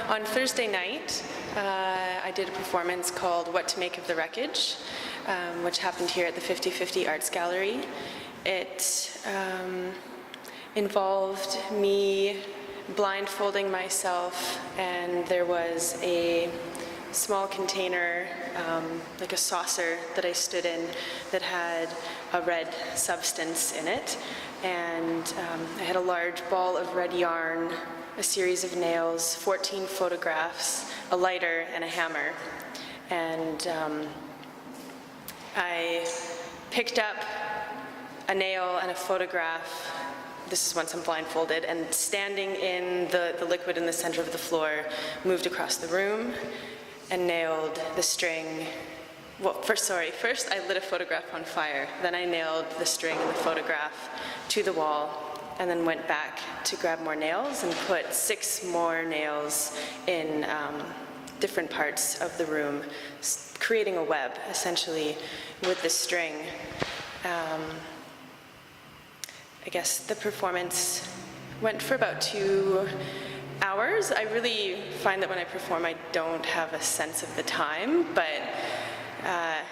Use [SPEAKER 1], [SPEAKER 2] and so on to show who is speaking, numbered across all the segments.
[SPEAKER 1] on Thursday night, I did a performance called What to Make of the Wreckage, which happened here at the 50/50 Arts Gallery. It involved me blindfolding myself, and there was a small container, like a saucer that I stood in that had a red substance in it, and I had a large ball of red yarn, a series of nails, 14 photographs, a lighter, and a hammer. And I picked up a nail and a photograph. This is once I'm blindfolded, and standing in the liquid in the center of the floor, moved across the room and nailed the string. Well, first I lit a photograph on fire. Then I nailed the string and the photograph to the wall, and then went back to grab more nails and put 6 more nails in different parts of the room, creating a web, essentially, with the string. I guess the performance went for about 2 hours. I really find that when I perform, I don't have a sense of the time, but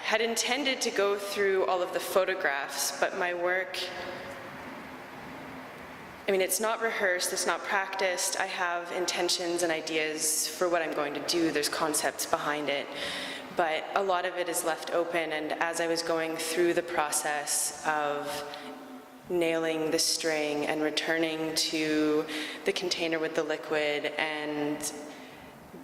[SPEAKER 1] had intended to go through all of the photographs, but my work, I mean, it's not rehearsed, it's not practiced. I have intentions and ideas for what I'm going to do. There's concepts behind it, but a lot of it is left open, and as I was going through the process of nailing the string and returning to the container with the liquid and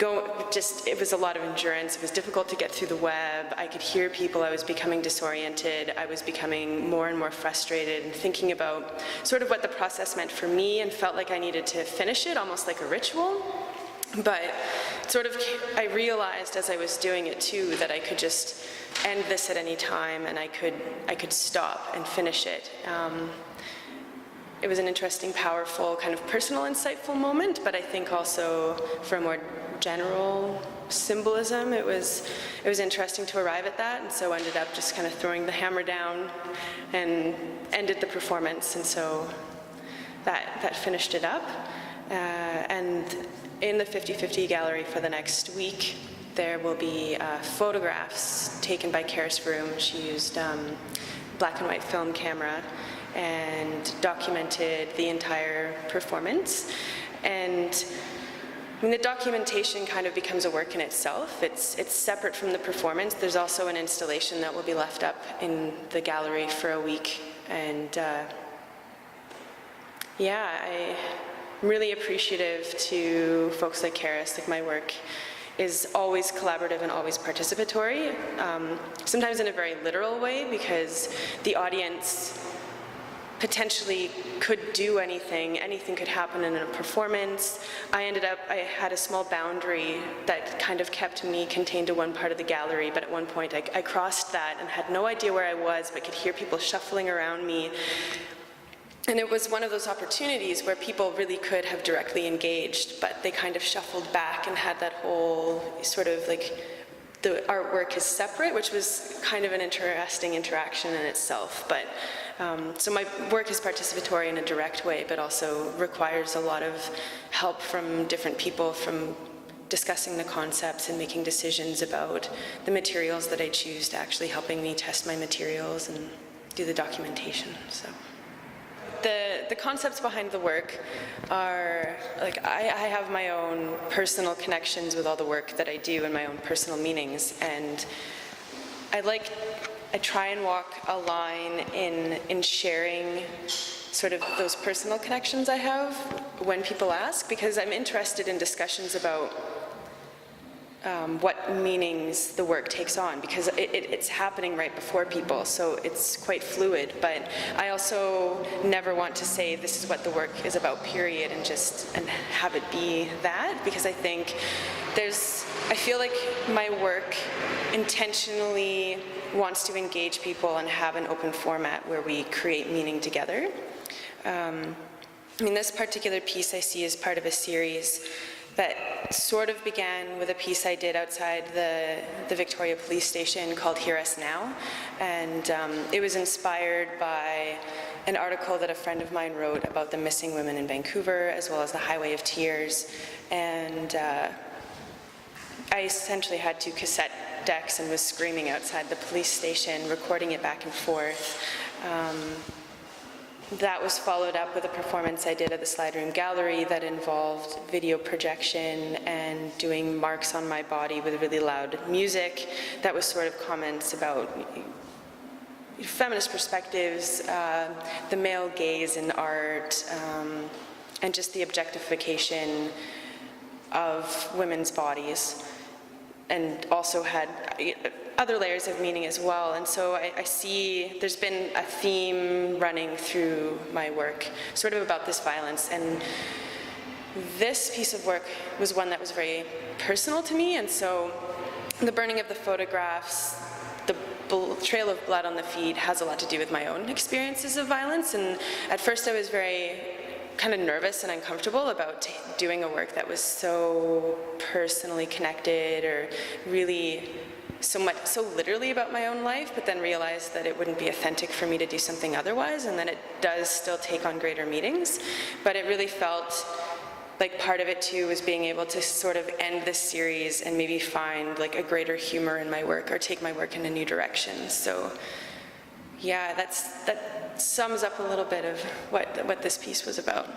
[SPEAKER 1] it was a lot of endurance. It was difficult to get through the web. I could hear people. I was becoming disoriented. I was becoming more and more frustrated and thinking about sort of what the process meant for me, and felt like I needed to finish it almost like a ritual. But sort of, I realized as I was doing it too that I could just end this at any time, and I could stop and finish it. It was an interesting, powerful, kind of personal, insightful moment, but I think also for a more general symbolism, it was interesting to arrive at that, and so ended up just kind of throwing the hammer down and ended the performance, and so that finished it up. And in the 50/50 gallery for the next week, there will be photographs taken by Karis Vroom. She used black and white film camera and documented the entire performance. And I mean, the documentation kind of becomes a work in itself. It's separate from the performance. There's also an installation that will be left up in the gallery for a week. And yeah, I'm really appreciative to folks like Karis. Like, my work is always collaborative and always participatory, sometimes in a very literal way, because the audience potentially could do anything could happen in a performance. I had a small boundary that kind of kept me contained to one part of the gallery, but at one point I crossed that and had no idea where I was, but could hear people shuffling around me. And it was one of those opportunities where people really could have directly engaged, but they kind of shuffled back and had that whole sort of like, the artwork is separate, which was kind of an interesting interaction in itself. But so my work is participatory in a direct way, but also requires a lot of help from different people, from discussing the concepts and making decisions about the materials that I choose, to actually helping me test my materials and do the documentation. So the concepts behind the work are, like, I have my own personal connections with all the work that I do and my own personal meanings, and I try and walk a line in sharing sort of those personal connections I have when people ask, because I'm interested in discussions about what meanings the work takes on, because it's happening right before people, so it's quite fluid. But I also never want to say this is what the work is about, period, and have it be that, because I think I feel like my work intentionally wants to engage people and have an open format where we create meaning together. I mean, this particular piece I see as part of a series that sort of began with a piece I did outside the Victoria Police Station called Hear Us Now. And it was inspired by an article that a friend of mine wrote about the missing women in Vancouver, as well as the Highway of Tears, and I essentially had 2 cassette decks and was screaming outside the police station, recording it back and forth. That was followed up with a performance I did at the Slide Room Gallery that involved video projection and doing marks on my body with really loud music. That was sort of comments about feminist perspectives, the male gaze in art, and just the objectification of women's bodies, and also had other layers of meaning as well. And so I see there's been a theme running through my work, sort of about this violence. And this piece of work was one that was very personal to me. And so the burning of the photographs, the trail of blood on the feet has a lot to do with my own experiences of violence. And at first I was very kind of nervous and uncomfortable about doing a work that was so personally connected or really so literally about my own life, but then realized that it wouldn't be authentic for me to do something otherwise, and then it does still take on greater meanings. But it really felt like part of it too was being able to sort of end this series and maybe find like a greater humor in my work or take my work in a new direction. So yeah, that sums up a little bit of what this piece was about.